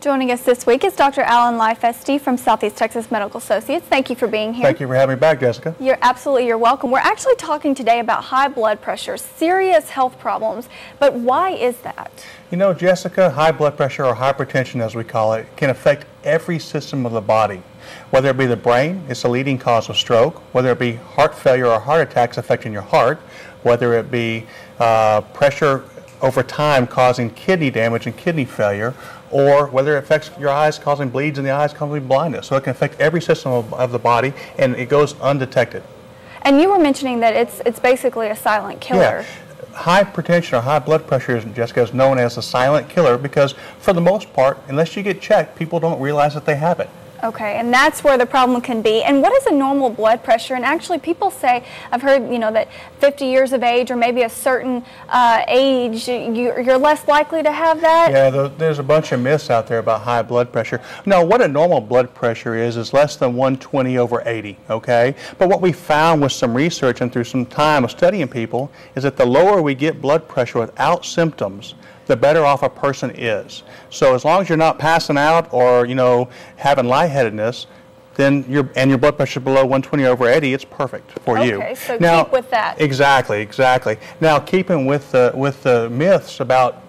Joining us this week is Dr. Alan Leifeste from Southeast Texas Medical Associates. Thank you for being here. Thank you for having me back, Jessica. You're welcome. We're actually talking today about high blood pressure, serious health problems, but why is that? You know, Jessica, high blood pressure, or hypertension as we call it, can affect every system of the body. Whether it be the brain, it's a leading cause of stroke, whether it be heart failure or heart attacks affecting your heart, whether it be pressure over time causing kidney damage and kidney failure, or whether it affects your eyes causing bleeds in the eyes causing blindness. So it can affect every system of the body, and it goes undetected. And you were mentioning that it's basically a silent killer. Yeah. Hypertension or high blood pressure, Jessica, is known as a silent killer because for the most part, unless you get checked, people don't realize that they have it. Okay, and that's where the problem can be. And what is a normal blood pressure? And actually people say, I've heard, that 50 years of age or maybe a certain age, you're less likely to have that. Yeah, there's a bunch of myths out there about high blood pressure. No, what a normal blood pressure is less than 120/80, okay? But what we found with some research and through some time of studying people is that the lower we get blood pressure without symptoms, the better off a person is. So as long as you're not passing out or, having lightheadedness, then your blood pressure is below 120/80, it's perfect for you. Okay, so now, keep with that. Exactly. Now, keeping with the myths about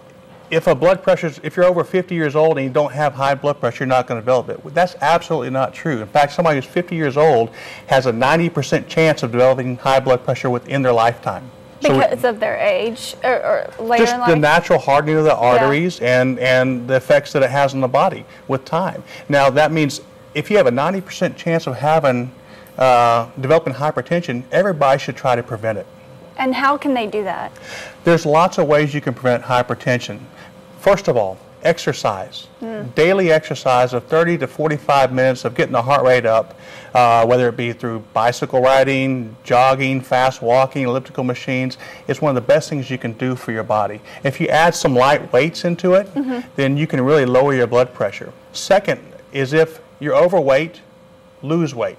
if you're over 50 years old and you don't have high blood pressure, you're not going to develop it. That's absolutely not true. In fact, somebody who's 50 years old has a 90% chance of developing high blood pressure within their lifetime. Because of their age or later in life? Just the natural hardening of the arteries and the effects that it has on the body with time. Now, that means if you have a 90% chance of having developing hypertension, everybody should try to prevent it. And how can they do that? There's lots of ways you can prevent hypertension. First of all, exercise. Daily exercise of 30 to 45 minutes of getting the heart rate up, whether it be through bicycle riding, jogging, fast walking, elliptical machines. It's one of the best things you can do for your body. If you add some light weights into it, then you can really lower your blood pressure. Second is if you're overweight, lose weight.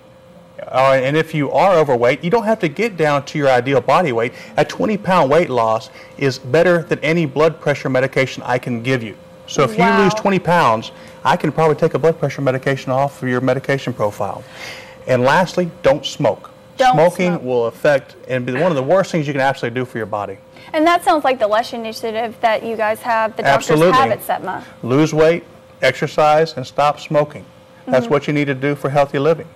And if you are overweight, you don't have to get down to your ideal body weight. A 20-pound weight loss is better than any blood pressure medication I can give you. So if you lose 20 pounds, I can probably take a blood pressure medication off of your medication profile. And lastly, don't smoke. Smoking will affect and be one of the worst things you can absolutely do for your body. And that sounds like the Lush initiative that you guys have, the doctors have at SETMA. Lose weight, exercise, and stop smoking. That's what you need to do for healthy living.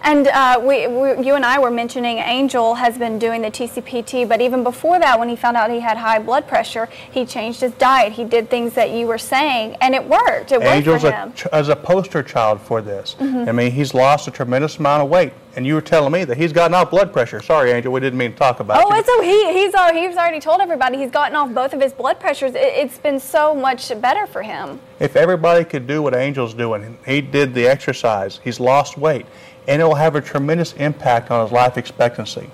And you and I were mentioning Angel has been doing the TCPT, but even before that, when he found out he had high blood pressure, he changed his diet. He did things that you were saying, and it worked. It worked for him. Angel's a poster child for this. I mean, he's lost a tremendous amount of weight, and you were telling me that he's gotten off blood pressure. Sorry, Angel, we didn't mean to talk about you. He's already told everybody he's gotten off both of his blood pressures. It's been so much better for him. If everybody could do what Angel's doing, he did the exercise, he's lost weight, and it will have a tremendous impact on his life expectancy.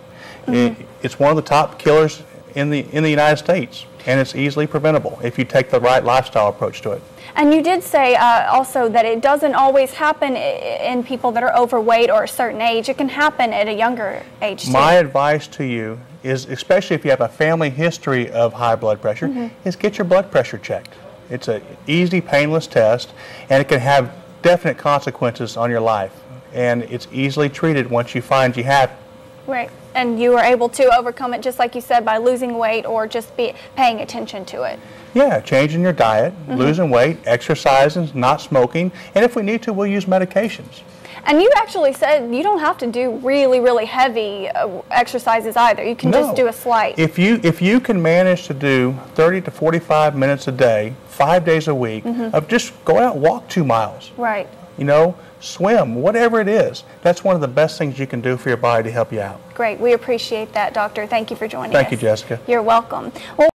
It's one of the top killers in the United States, and it's easily preventable if you take the right lifestyle approach to it. And you did say also that it doesn't always happen in people that are overweight or a certain age. It can happen at a younger age too. My advice to you is, especially if you have a family history of high blood pressure, is get your blood pressure checked. It's an easy, painless test, and it can have definite consequences on your life. And it's easily treated once you find you have it. Right. And you were able to overcome it, just like you said, by losing weight or just paying attention to it. Yeah, changing your diet, losing weight, exercising, not smoking, and if we need to, we'll use medications. And you actually said you don't have to do really, really heavy exercises either. You can just do a slight. If you can manage to do 30 to 45 minutes a day, 5 days a week, of just go out and walk 2 miles. Right. Swim, whatever it is, that's one of the best things you can do for your body to help you out. Great. We appreciate that, Doctor. Thank you for joining us. Thank you, Jessica. You're welcome. Well,